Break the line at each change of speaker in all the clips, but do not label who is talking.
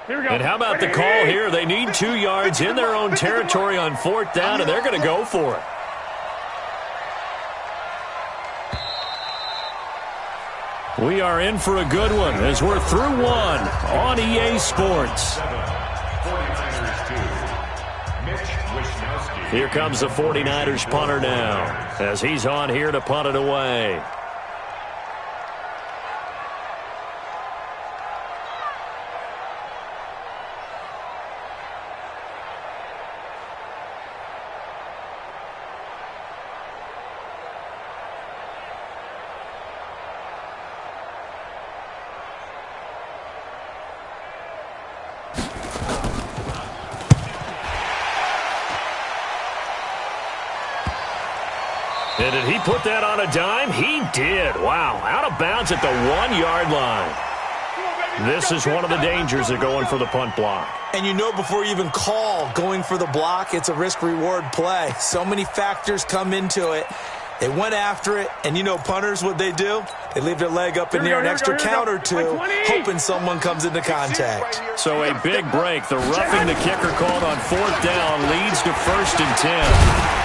And how about the call here? They need 2 yards in their own territory on 4th down, and they're going to go for it. We are in for a good one as we're through one on EA Sports. Here comes the 49ers punter now as he's on here to punt it away. And did he put that on a dime? He did. Wow. Out of bounds at the 1-yard line. This is one of the dangers of going for the punt block.
And you know before you even call going for the block, it's a risk-reward play. So many factors come into it. They went after it, and you know punters, what they do? They leave their leg up in the air an extra count or two, hoping someone comes into contact.
So a big break. The roughing the kicker called on 4th down leads to 1st and 10.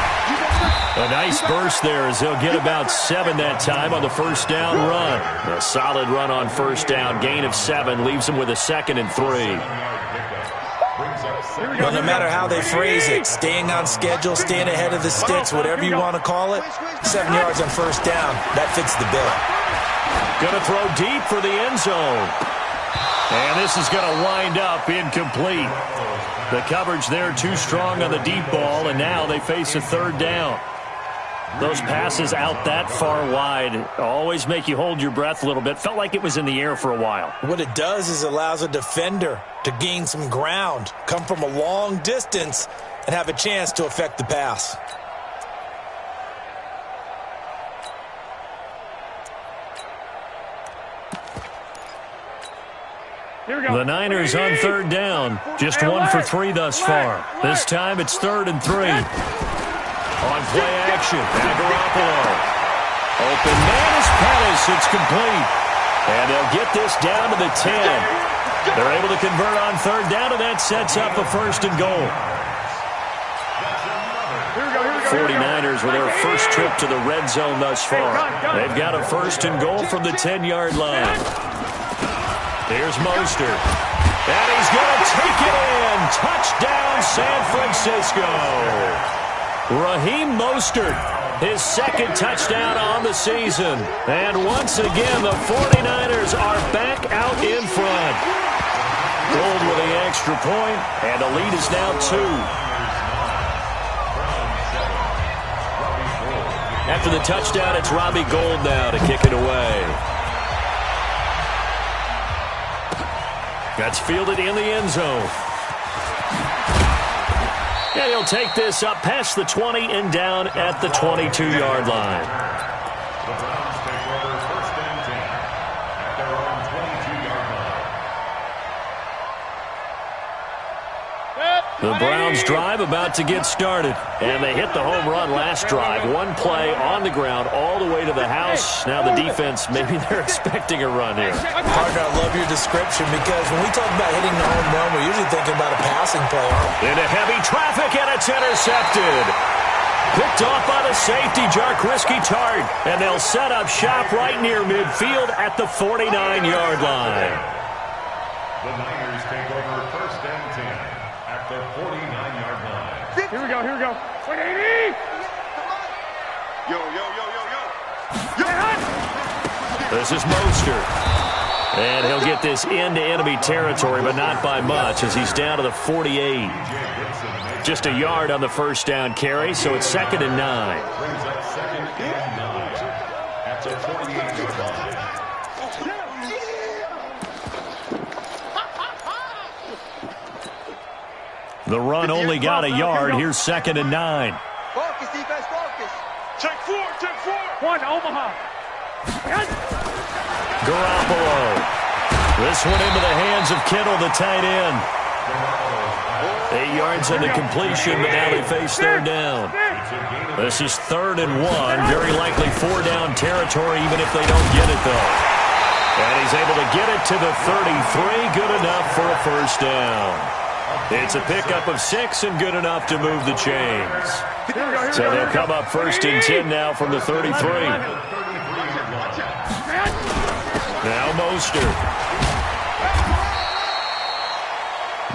A nice burst there as he'll get about 7 that time on the 1st down run. A solid run on 1st down. Gain of 7 leaves him with a 2nd and 3.
Well, no matter how they phrase it, staying on schedule, staying ahead of the sticks, whatever you want to call it, 7 yards on 1st down, that fits the bill.
Going to throw deep for the end zone. And this is going to wind up incomplete. The coverage there too strong on the deep ball, and now they face a 3rd down. Those passes out that far wide always make you hold your breath a little bit. Felt like it was in the air for a while.
What it does is it allows a defender to gain some ground, come from a long distance, and have a chance to affect the pass.
The Niners on 3rd down. Just 1 for 3 thus far. This time it's 3rd and 3. On play action, Garoppolo. Open man is Pettis. It's complete. And they'll get this down to the 10. They're able to convert on 3rd down, and that sets up a 1st and goal. 49ers with their first trip to the red zone thus far. They've got a 1st and goal from the 10-yard line. Here's Mostert. And he's going to take it in. Touchdown, San Francisco. Raheem Mostert, his 2nd touchdown on the season. And once again, the 49ers are back out in front. Gold with the extra point, and the lead is now 2. After the touchdown, it's Robbie Gould now to kick it away. That's fielded in the end zone. And he'll take this up past the 20 and down at the 22-yard line.
The Browns take over 1st and 10 at their own 22-yard line.
The Browns drive about to get started. And they hit the home run last drive. 1 play on the ground all the way to the house. Now the defense, maybe they're expecting a run here.
Partner, I love your description because when we talk about hitting the home run, we're usually thinking about a passing play.
Into heavy traffic, and it's intercepted. Picked off by the safety, Jarkrisky Tart. And they'll set up shop right near midfield at the 49-yard line.
The Niners take over 1st and 10 at the 49-yard line.
Here we go, here we go. 180!
Yo, yo, yo, yo, yo.
This is Mostert. And he'll get this into enemy territory, but not by much as he's down to the 48. Just a yard on the 1st down carry, so it's 2nd and 9.
Brings up 2nd and 9 at the 48-yard line.
The run only got a yard. Here's 2nd and 9.
Focus, defense, focus.
Check 4, check 4. 1, Omaha.
Garoppolo. This one into the hands of Kittle, the tight end. 8 yards on the completion, but now they face 3rd down. This is 3rd and 1. Very likely 4 down territory, even if they don't get it, though. And he's able to get it to the 33. Good enough for a first down. It's a pickup of 6 and good enough to move the chains. So they'll come up 1st and 10 now from the 33. Now Mostert.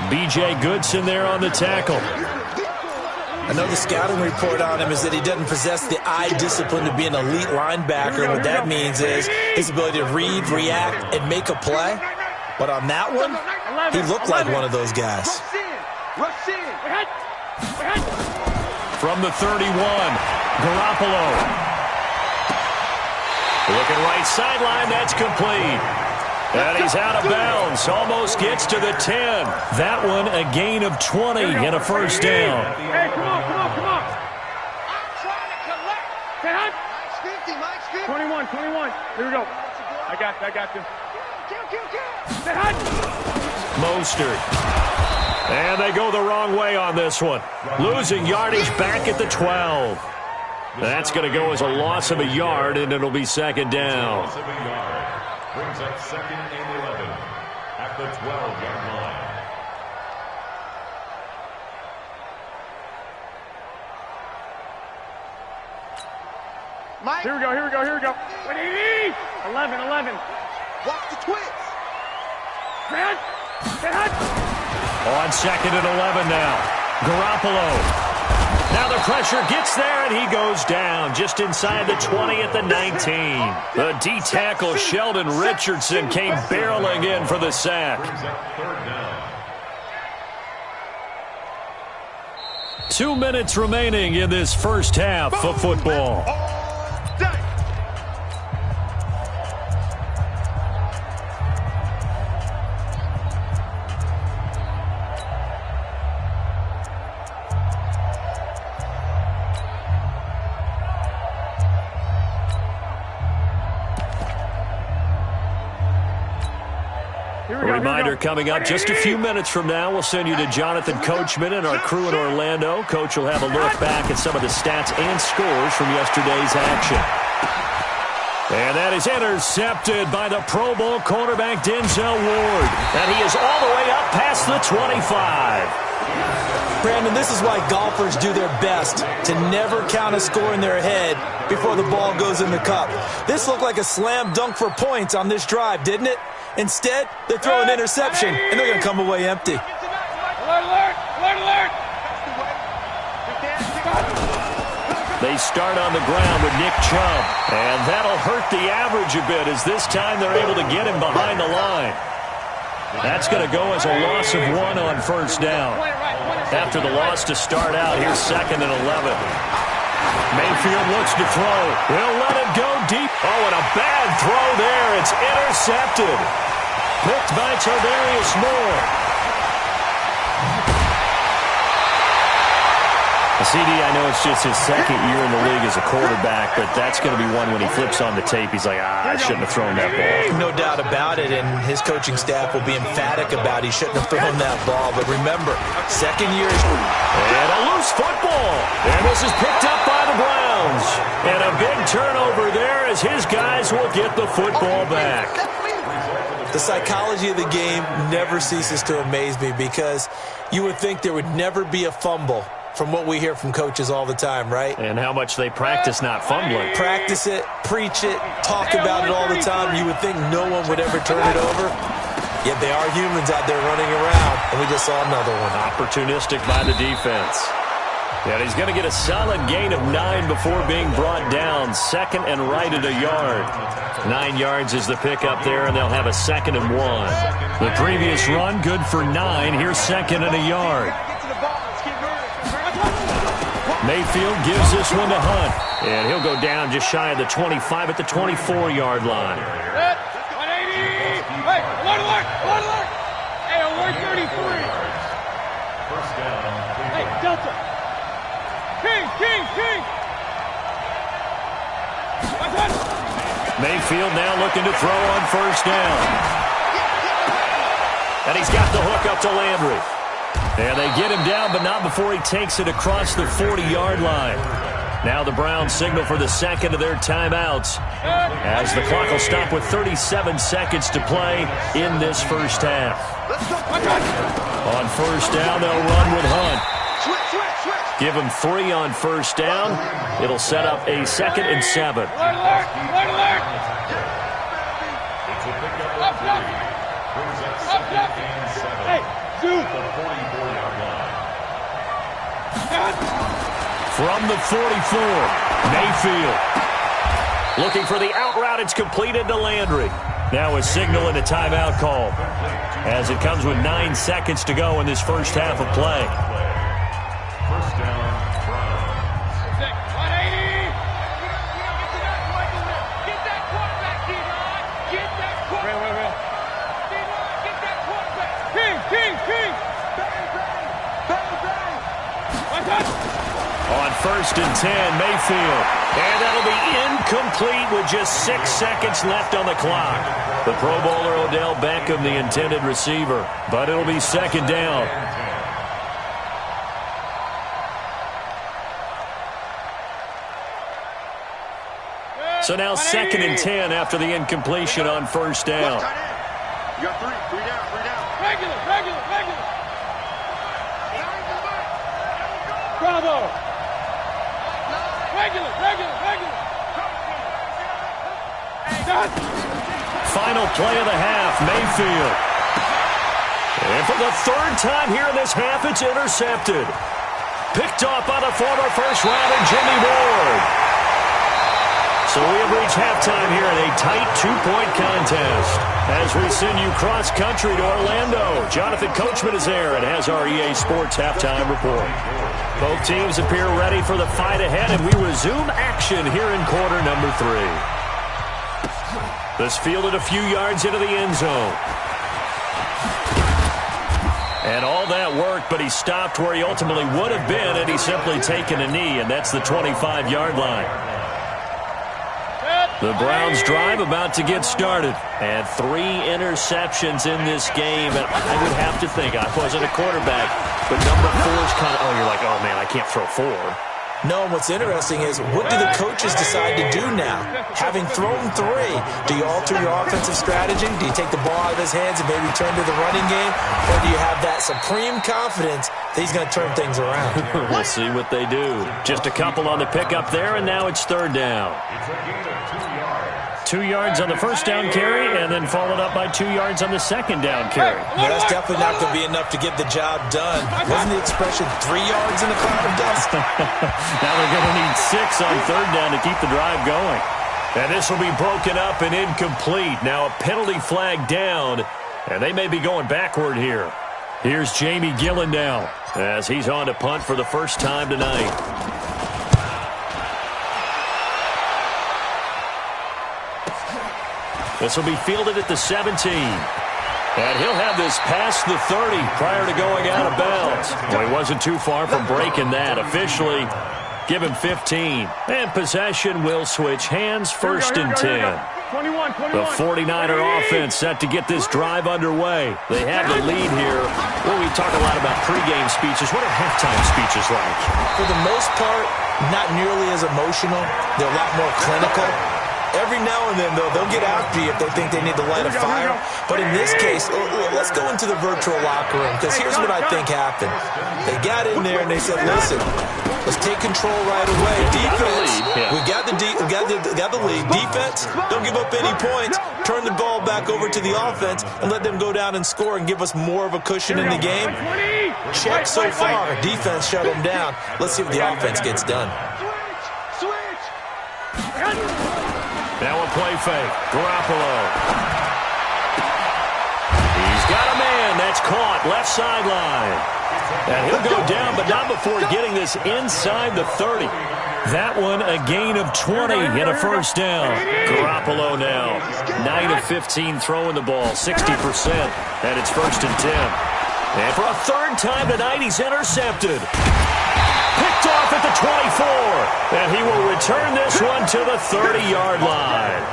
B.J. Goodson there on the tackle.
I know the scouting report on him is that he doesn't possess the eye discipline to be an elite linebacker. What that means is his ability to read, react, and make a play. But on that one, he looked like one of those guys.
From the 31, Garoppolo. Looking right sideline, that's complete. And he's out of bounds, almost gets to the 10. That one a gain of 20 and a first down.
Hey, come on.
I'm trying to collect.
Say hi.
Mike's 50.
21. Here we go. I got you.
Kill.
Say hi.
Mostert. And they go the wrong way on this one. Losing yardage back at the 12. That's going to go as a loss of a yard, and it'll be second down.
Brings up 2nd and 11 at the 12-yard line.
Mike.
Here we go. 11.
Watch the twist.
Say hi.
On 2nd and 11 now. Garoppolo. Now the pressure gets there, and he goes down just inside the 20 at the 19. The D-tackle, Sheldon Richardson, came barreling in for the sack. 2 minutes remaining in this first half of football. Reminder coming up just a few minutes from now. We'll send you to Jonathan Coachman and our crew in Orlando. Coach will have a look back at some of the stats and scores from yesterday's action. And that is intercepted by the Pro Bowl cornerback Denzel Ward. And he is all the way up past the 25.
Brandon, this is why golfers do their best to never count a score in their head before the ball goes in the cup. This looked like a slam dunk for points on this drive, didn't it? Instead, they throw an interception, and they're going to come away empty.
Alert!
They start on the ground with Nick Chubb, and that'll hurt the average a bit as this time they're able to get him behind the line. That's going to go as a loss of 1 on first down. After the loss to start out, here's 2nd and 11. Mayfield looks to throw. He'll let it go deep. Oh, and a bad throw there. It's intercepted. Picked by Tardarius Moore. CD, I know it's just his 2nd year in the league as a quarterback, but that's going to be one when he flips on the tape. He's like, I shouldn't have thrown that ball.
No doubt about it, and his coaching staff will be emphatic about he shouldn't have thrown that ball. But remember, 2nd year.
And a loose football. And this is picked up by the Browns. And a big turnover there as his guys will get the football back.
The psychology of the game never ceases to amaze me because you would think there would never be a fumble from what we hear from coaches all the time, right?
And how much they practice not fumbling.
Practice it, preach it, talk about it all the time. You would think no one would ever turn it over. Yet they are humans out there running around, and we just saw another one.
Opportunistic by the defense. And he's going to get a solid gain of 9 before being brought down. 2nd and right at a yard. 9 yards is the pickup there, and they'll have a 2nd and 1. The previous run, good for 9. Here's 2nd and a yard. Mayfield gives this one to Hunt. And he'll go down just shy of the 25 at the 24-yard line.
180! Hey, alert! Hey, alert 33!
First down.
Hey, Delta! King!
Mayfield now looking to throw on first down. And he's got the hook up to Landry. And they get him down, but not before he takes it across the 40-yard line. Now the Browns signal for the second of their timeouts as the clock will stop with 37 seconds to play in this first half. On first down, they'll run with Hunt. Give him 3 on first down. It'll set up a 2nd and 7. From the 44, Mayfield. Looking for the out route. It's completed to Landry. Now a signal and a timeout call as it comes with 9 seconds to go in this first half of play.
First down, Browns.
180. Get that quarterback, D-Line. Get that quarterback. D-Line, get that quarterback. King. One touch.
On first and 10, Mayfield. And that'll be incomplete with just 6 seconds left on the clock. The Pro Bowler Odell Beckham, the intended receiver. But it'll be 2nd down. So now 2nd and 10 after the incompletion on first down.
You got 3 down.
Regular. Bravo. Regular.
Final play of the half, Mayfield. And for the 3rd time here in this half, it's intercepted. Picked off by the former first-rounder Jimmy Ward. So we have reached halftime here in a tight 2-point contest. As we send you cross-country to Orlando, Jonathan Coachman is there and has our EA Sports halftime report. Both teams appear ready for the fight ahead, and we resume action here in quarter number 3. This fielded a few yards into the end zone. And all that worked, but he stopped where he ultimately would have been had he simply taken a knee, and that's the 25-yard line. The Browns drive about to get started. And 3 interceptions in this game. And I would have to think, I wasn't a quarterback, but number 4 is kind of, you're like, oh, man, I can't throw 4.
No, and what's interesting is, what do the coaches decide to do now? Having thrown 3, do you alter your offensive strategy? Do you take the ball out of his hands and maybe turn to the running game? Or do you have that supreme confidence that he's going to turn things around?
We'll see what they do. Just a couple on the pickup there, and now it's 3rd down.
It's a gain of 2 yards.
2 yards on the first down carry, and then followed up by 2 yards on the second down carry.
Well, that's definitely not going to be enough to get the job done. Wasn't the expression 3 yards in a cloud of dust?
Now they're going to need 6 on 3rd down to keep the drive going. And this will be broken up and incomplete. Now a penalty flag down, and they may be going backward here. Here's Jamie Gillen now as he's on to punt for the first time tonight. This will be fielded at the 17. And he'll have this past the 30 prior to going out of bounds. Well, he wasn't too far from breaking that. Officially, give him 15. And possession will switch hands, 1st and 10.
21.
The 49er offense set to get this drive underway. They have the lead here. Well, we talk a lot about pregame speeches. What are halftime speeches like?
For the most part, not nearly as emotional. They're a lot more clinical. Every now and then, though, they'll get after you if they think they need to light a fire. But in this case, let's go into the virtual locker room, because here's what I think happened. They got in there and they said, listen, let's take control right away. Defense, we got the lead. Defense, don't give up any points. Turn the ball back over to the offense and let them go down and score and give us more of a cushion in the game. Check so far. Defense shut them down. Let's see what the offense gets done.
Now a play fake. Garoppolo. He's got a man. That's caught. Left sideline. And he'll go down, but not before getting this inside the 30. That one a gain of 20 and a first down. Garoppolo now. 9 of 15 throwing the ball. 60%. And it's 1st and 10. And for a 3rd time tonight, he's intercepted. Picked off at the 24, and he will return this one to the 30-yard line.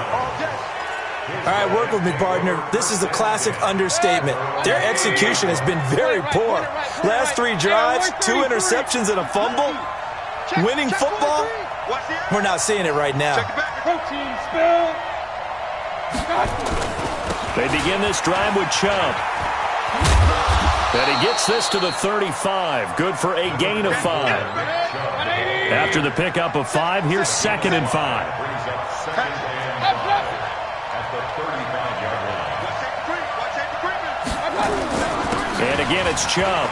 All right, work with me, partner. This is a classic understatement. Their execution has been very poor. Last 3 drives, 2 interceptions and a fumble. Winning football, We're not seeing it right now.
Protein spill.
They begin this drive with Chubb. And he gets this to the 35. Good for a gain of 5. After the pickup of 5, here's 2nd and 5. And again, it's Chubb.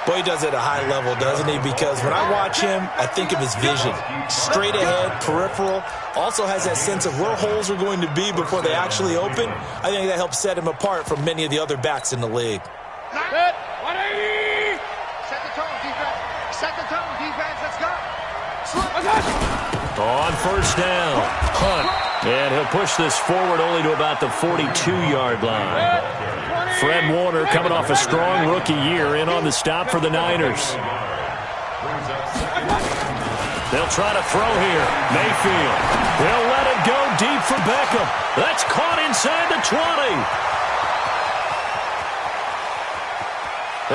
Boy, he does it at a high level, doesn't he? Because when I watch him, I think of his vision. Straight ahead, peripheral. Also has that sense of where holes are going to be before they actually open. I think that helps set him apart from many of the other backs in the league.
Set 180.
Set the tone, defense. Set the tone, defense. Let's go.
On first down, Hunt. And he'll push this forward only to about the 42-yard line. Fred Warner coming off a strong rookie year in on the stop for the Niners. They'll try to throw here. Mayfield. They'll let it go deep for Beckham. That's caught inside the 20.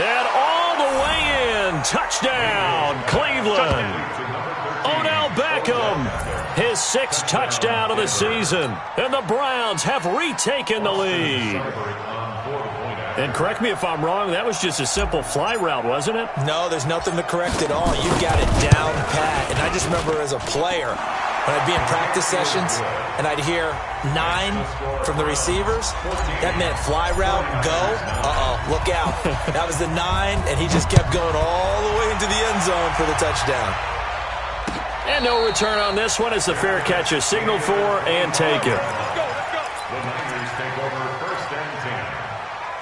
And all the way in. Touchdown, Cleveland. Odell Beckham, his 6th touchdown of the season. And the Browns have retaken the lead. And correct me if I'm wrong, that was just a simple fly route, wasn't it?
No, there's nothing to correct at all. You got it down pat. And I just remember as a player, when I'd be in practice sessions and I'd hear 9 from the receivers, that meant fly route, go. Look out. That was the 9, and he just kept going all the way into the end zone for the touchdown.
And no return on this one as the fair catch is signaled for and taken.
The Niners take over 1st and 10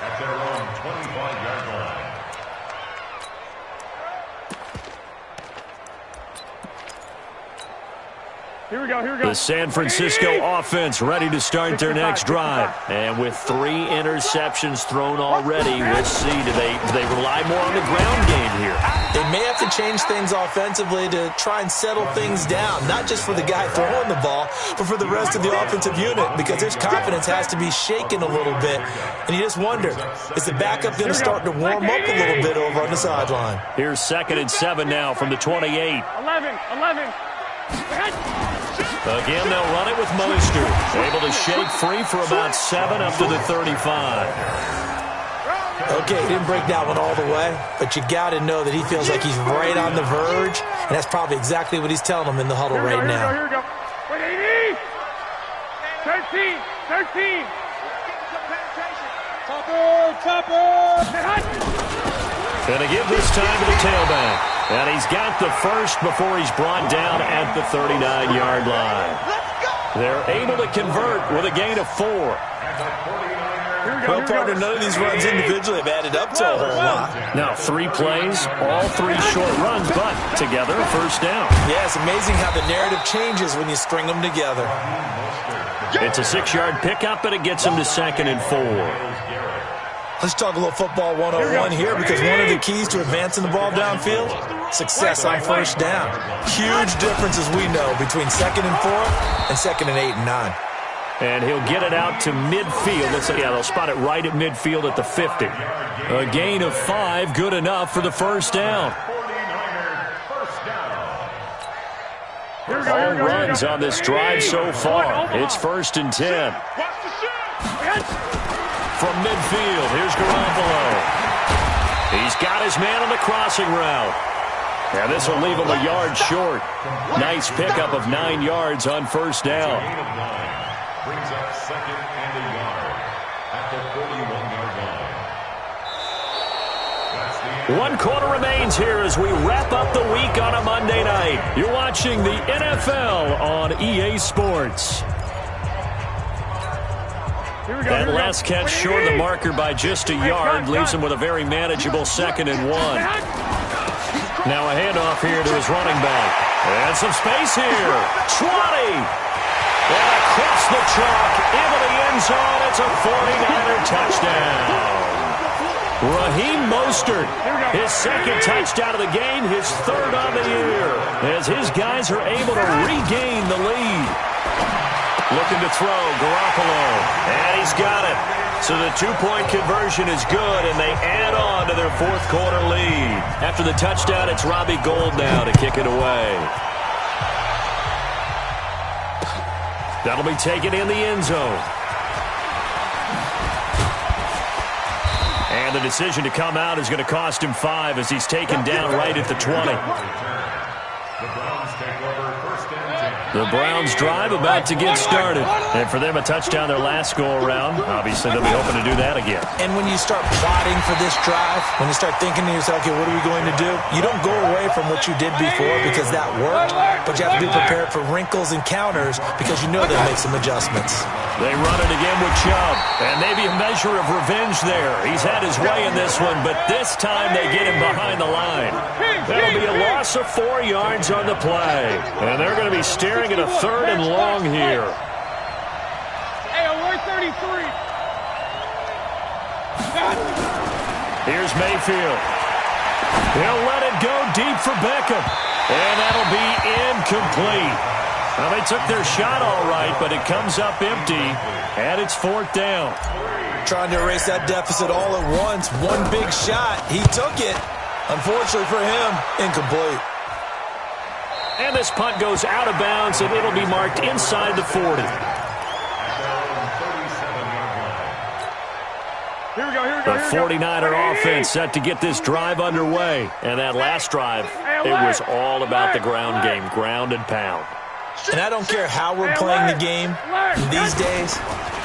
at their own 25-yard line.
Here we go.
The San Francisco offense ready to start their next drive. And with 3 interceptions thrown already, we'll see. Do they rely more on the ground game here?
They may have to change things offensively to try and settle things down, not just for the guy throwing the ball, but for the rest of the offensive unit, because their confidence has to be shaken a little bit. And you just wonder, is the backup going to start to warm up a little bit over on the sideline?
Here's 2nd and 7 now from the 28.
11.
Again, they'll run it with Mostert. Able to shake free for about 7 up to the 35.
Okay, he didn't break that one all the way, but you got to know that he feels like he's right on the verge, and that's probably exactly what he's telling them in the huddle right now.
Here we go. 180. 13. Topper.
And they give this time to the tailback. And he's got the first before he's brought down at the 39-yard line. They're able to convert with a gain of 4.
Well, partner, none of these runs individually have added up to a whole lot.
Now, 3 plays, all 3 short runs, but together a first down.
Yeah, it's amazing how the narrative changes when you string them together.
It's a 6-yard pickup, and it gets him to 2nd and 4.
Let's talk a little football 101 here, because one of the keys to advancing the ball downfield, success on first down. Huge difference, as we know, between 2nd and 4 and 2nd and 8 and 9.
And he'll get it out to midfield. Looks like, yeah, they'll spot it right at midfield at the 50. A gain of 5, good enough for the first down. All runs on this drive so far. It's 1st and 10. From midfield, here's Garoppolo. He's got his man on the crossing route. And this will leave him a yard short. Nice pickup of 9 yards on first down.
Brings up 2nd and a yard at the 41-yard line.
1 quarter remains here as we wrap up the week on a Monday night. You're watching the NFL on EA Sports. That last catch short of the marker by just a yard leaves him with a very manageable 2nd and 1. Now a handoff here to his running back. And some space here. 20. And across the chalk into the end zone. It's a 49er touchdown. Raheem Mostert, his 2nd touchdown of the game, his 3rd on the year, as his guys are able to regain the lead. Looking to throw, Garoppolo. And he's got it. So the two-point conversion is good, and they add on to their fourth quarter lead. After the touchdown, it's Robbie Gould now to kick it away. That'll be taken in the end zone. And the decision to come out is going to cost him 5 as he's taken down right at the 20. The Browns drive about to get started. And for them, a touchdown their last go-around. Obviously, they'll be hoping to do that again.
And when you start plotting for this drive, when you start thinking to yourself, okay, what are we going to do? You don't go away from what you did before because that worked, but you have to be prepared for wrinkles and counters because you know they'll make some adjustments.
They run it again with Chubb, and maybe a measure of revenge there. He's had his way in this one, but this time they get him behind the line. That'll be a loss of 4 yards on the play, and they're going to be staring at a 3rd and long here.
Hey, we're 33.
Here's Mayfield. He'll let it go deep for Beckham, and that'll be incomplete. Well, they took their shot all right, but it comes up empty, and it's 4th down.
Trying to erase that deficit all at once. One big shot. He took it. Unfortunately for him, incomplete.
And this punt goes out of bounds, and it'll be marked inside the 40.
Here we go.
The 49er offense set to get this drive underway. And that last drive, it was all about the ground game, ground and pound.
And I don't care how we're playing the game these days,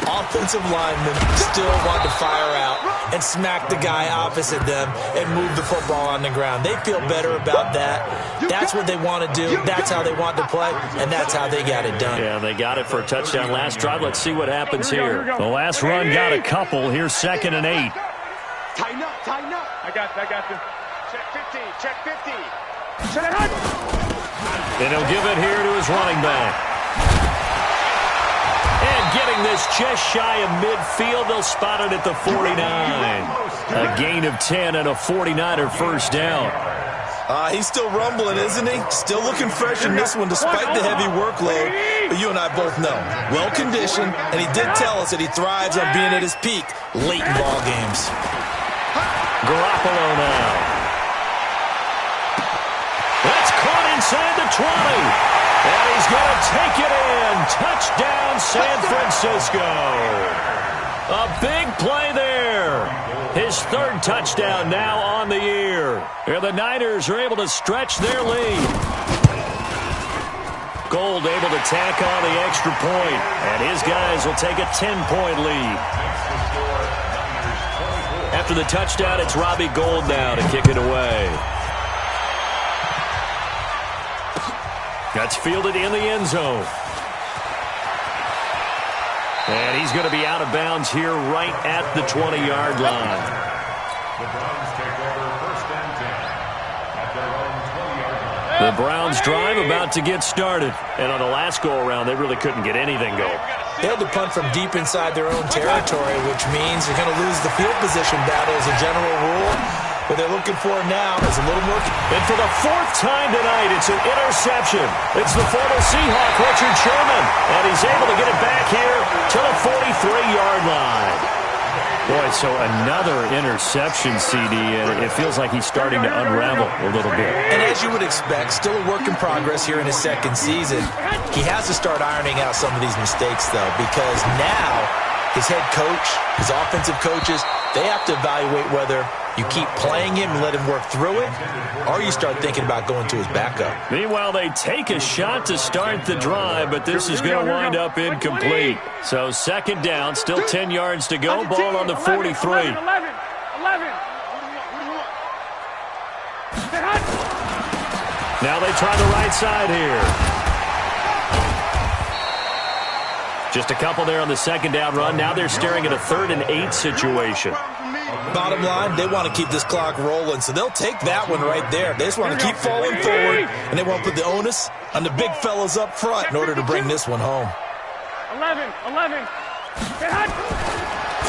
offensive linemen still want to fire out and smack the guy opposite them and move the football on the ground. They feel better about that. That's what they want to do. That's how they want to play, and that's how they got it done.
Yeah, they got it for a touchdown last drive. Let's see what happens here. The last run got a couple. Here's 2nd and 8.
Tighten up, tighten up.
I got you.
Check 50.
And he'll give it here to his running back. And getting this just shy of midfield, they'll spot it at the 49. A gain of 10 and a 49er first down.
He's still rumbling, isn't he? Still looking fresh in this one despite the heavy workload. But you and I both know, well-conditioned, and he did tell us that he thrives on being at his peak late in ball games.
Garoppolo now. That's caught inside the 20. And he's going to take it in. Touchdown, San Francisco. A big play there. His 3rd touchdown now on the year. And the Niners are able to stretch their lead. Gould able to tack on the extra point. And his guys will take a 10-point lead. After the touchdown, it's Robbie Gould now to kick it away. That's fielded in the end zone. And he's going to be out of bounds here right at the 20-yard line.
The Browns take over 1st and 10 at their own 20-yard line.
The Browns drive about to get started. And on the last go-around, they really couldn't get anything going.
They had to punt from deep inside their own territory, which means they're going to lose the field position battle as a general rule. What they're looking for now is a little more.
And for the 4th time tonight, it's an interception. It's the former Seahawk, Richard Sherman. And he's able to get it back here to the 43-yard line. Boy, so another interception, CD, and it feels like he's starting to unravel a little bit.
And as you would expect, still a work in progress here in his 2nd season. He has to start ironing out some of these mistakes, though, because now his head coach, his offensive coaches, they have to evaluate whether you keep playing him and let him work through it, or you start thinking about going to his backup.
Meanwhile, they take a shot to start the drive, but this is going to wind up incomplete. So 2nd down, still 10 yards to go. Ball on the 43.
11.
Now they try the right side here. Just a couple there on the 2nd down run. Now they're staring at a 3rd and 8 situation.
Bottom line, they want to keep this clock rolling, so they'll take that one right there. They just want to keep falling forward, and they want to put the onus on the big fellas up front in order to bring this one home.
11.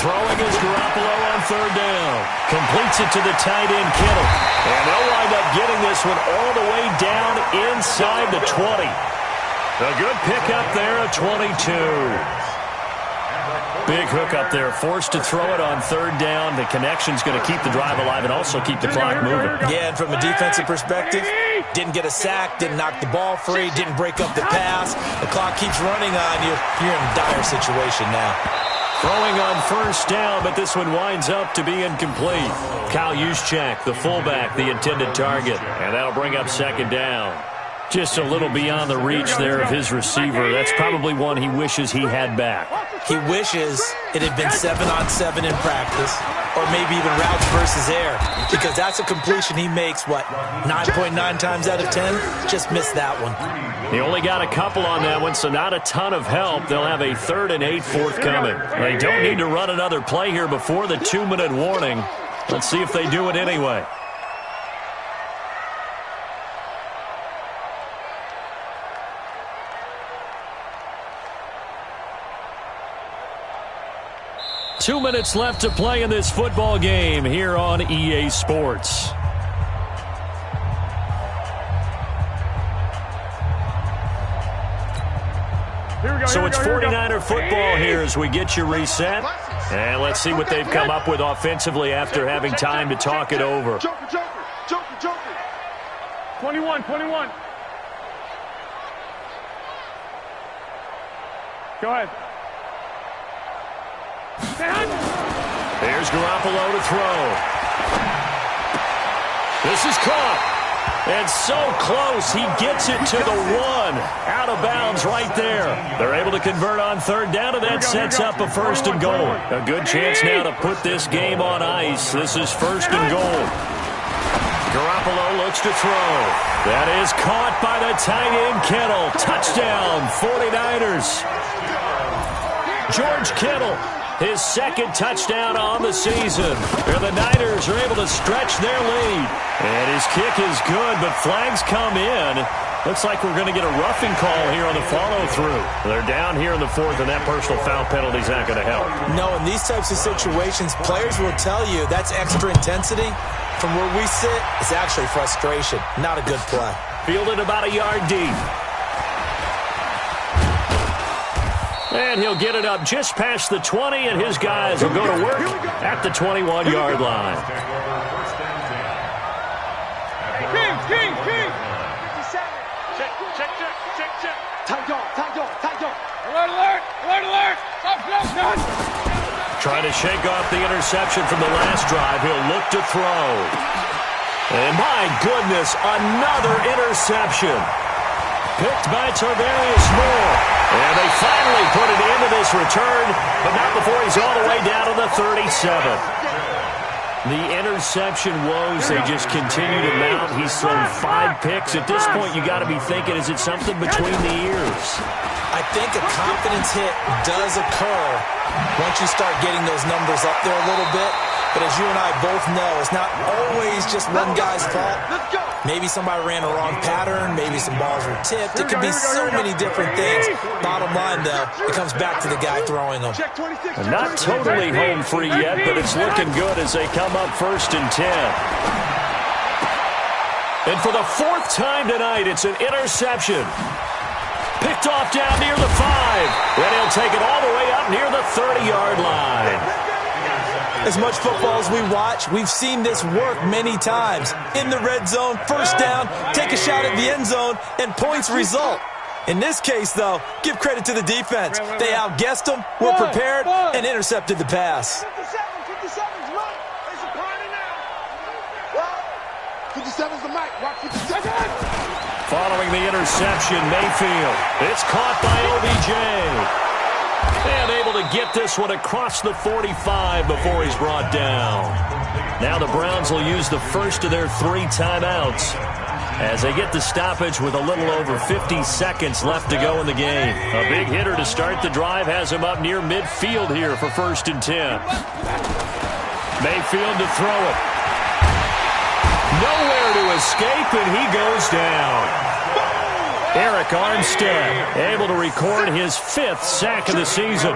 Throwing is Garoppolo on 3rd down. Completes it to the tight end, Kittle. And they'll wind up getting this one all the way down inside the 20. A good pickup there, a 22. Big hook up there, forced to throw it on third down. The connection's going to keep the drive alive and also keep the clock moving.
Yeah, and from a defensive perspective, didn't get a sack, didn't knock the ball free, didn't break up the pass. The clock keeps running on you. You're in a dire situation now.
Throwing on first down, but this one winds up to be incomplete. Kyle Juszczyk, the fullback, the intended target. And that'll bring up second down. Just a little beyond the reach there of his receiver. That's probably one he wishes he had back.
He wishes it had been 7-on-7 in practice, or maybe even routes versus air, because that's a completion he makes, 9.9 times out of 10? Just missed that one.
He only got a couple on that one, so not a ton of help. They'll have a 3rd and 8 forthcoming. They don't need to run another play here before the 2-minute warning. Let's see if they do it anyway. Two minutes left to play in this football game here on EA Sports. So it's 49er football here as we get you reset. And let's see what they've come up with offensively after having time to talk it over.
Joker. 21. Go ahead.
There's Garoppolo to throw. This is caught. And so close, he gets it to the 1. Out of bounds right there. They're able to convert on third down, and that sets up a 1st and goal. A good chance now to put this game on ice. This is 1st and goal. Garoppolo looks to throw. That is caught by the tight end, Kittle. Touchdown, 49ers. George Kittle. His 2nd touchdown on the season. And the Niners are able to stretch their lead. And his kick is good, but flags come in. Looks like we're going to get a roughing call here on the follow-through. They're down here in the 4th, and that personal foul penalty is not going to help.
No, in these types of situations, players will tell you that's extra intensity. From where we sit, it's actually frustration. Not a good play.
Fielded about a yard deep. And he'll get it up just past the 20, and his guys will go to work at the 21-yard line.
King. Check.
Tight dog.
Alert. Stop.
Trying to shake off the interception from the last drive. He'll look to throw. And my goodness, another interception. Picked by Tarvarius Moore. And they finally put it into this return, but not before he's all the way down to the 37. The interception woes, they just continue to mount. He's thrown 5 picks. At this point, you got to be thinking, is it something between the ears?
I think a confidence hit does occur once you start getting those numbers up there a little bit. But as you and I both know, it's not always just one guy's fault. Maybe somebody ran a wrong pattern. Maybe some balls were tipped. It could be so many different things. Bottom line, though, it comes back to the guy throwing them.
Not totally home free yet, but it's looking good as they come up 1st and 10. And for the 4th time tonight, it's an interception. Picked off down near the 5. Then he'll take it all the way up near the 30-yard line.
As much football as we watch, we've seen this work many times. In the red zone, 1st down, take a shot at the end zone, and points result. In this case, though, give credit to the defense. They outguessed them, were prepared, and intercepted the pass.
57's right. It's a party now. 57's the mic. Watch 57.
Following the interception, Mayfield. It's caught by OBJ. And able to get this one across the 45 before he's brought down. Now the Browns will use the first of their 3 timeouts as they get the stoppage with a little over 50 seconds left to go in the game. A big hitter to start the drive has him up near midfield here for 1st and 10. Mayfield to throw it. Nowhere to escape, and he goes down. Eric Armstead able to record his 5th sack of the season.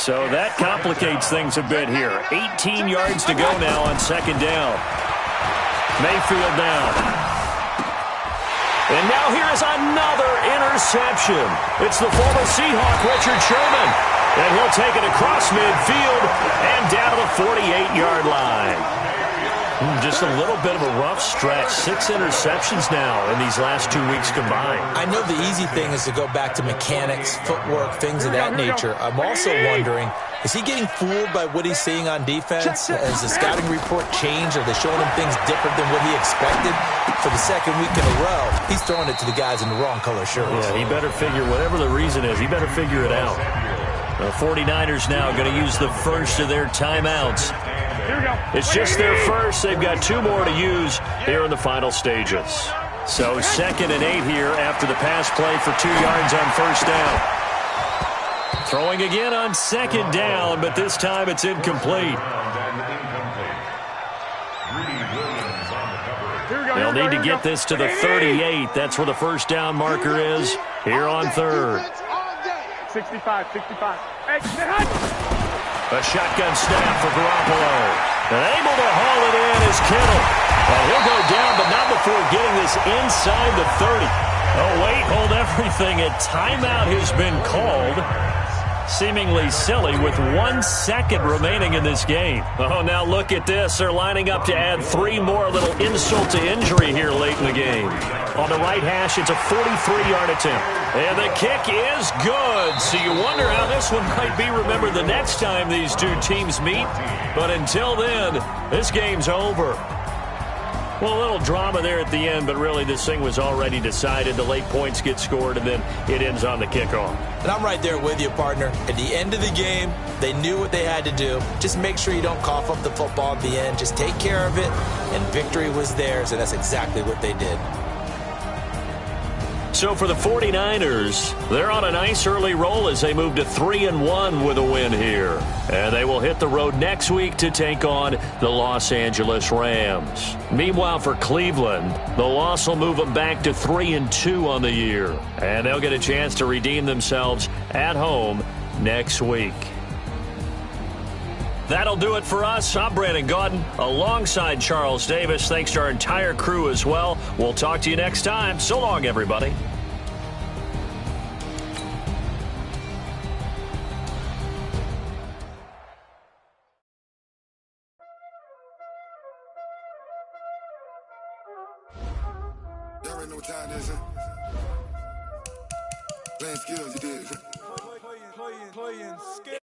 So that complicates things a bit here. 18 yards to go now on 2nd down. Mayfield down. And now here is another interception. It's the former Seahawk, Richard Sherman. And he'll take it across midfield and down to the 48-yard line. Just a little bit of a rough stretch. 6 interceptions now in these last 2 weeks combined.
I know the easy thing is to go back to mechanics, footwork, things of that nature. I'm also wondering, is he getting fooled by what he's seeing on defense? Has the scouting report changed? Are they showing him things different than what he expected? For the second week in a row, he's throwing it to the guys in the wrong color shirts.
Yeah, he better figure, whatever the reason is, he better figure it out. The 49ers now going to use the first of their timeouts.
Here we go.
It's just their first. They've got 2 more to use here in the final stages. So 2nd and 8 here after the pass play for 2 yards on first down. Throwing again on 2nd down, but this time it's incomplete. They'll need to get this to the 38. That's where the first down marker is here on 3rd.
65. Hey,
A shotgun snap for Garoppolo. And able to haul it in is Kittle. And he'll go down, but not before getting this inside the 30. Oh, wait, hold everything. A timeout has been called. Seemingly silly with 1 second remaining in this game. Oh, now look at this. They're lining up to add 3 more, little insult to injury here late in the game. On the right hash, it's a 43-yard attempt. And the kick is good. So you wonder how this one might be remembered the next time these 2 teams meet. But until then, this game's over. Well, a little drama there at the end, but really this thing was already decided. The late points get scored, and then it ends on the kickoff.
And I'm right there with you, partner. At the end of the game, they knew what they had to do. Just make sure you don't cough up the football at the end. Just take care of it, and victory was theirs, and that's exactly what they did.
So for the 49ers, they're on a nice early roll as they move to 3-1 with a win here. And they will hit the road next week to take on the Los Angeles Rams. Meanwhile, for Cleveland, the loss will move them back to 3-2 on the year. And they'll get a chance to redeem themselves at home next week. That'll do it for us. I'm Brandon Gaudin alongside Charles Davis. Thanks to our entire crew as well. We'll talk to you next time. So long, everybody.
Y'all already know what time it is, huh? Playing skills, you did. Playing skills.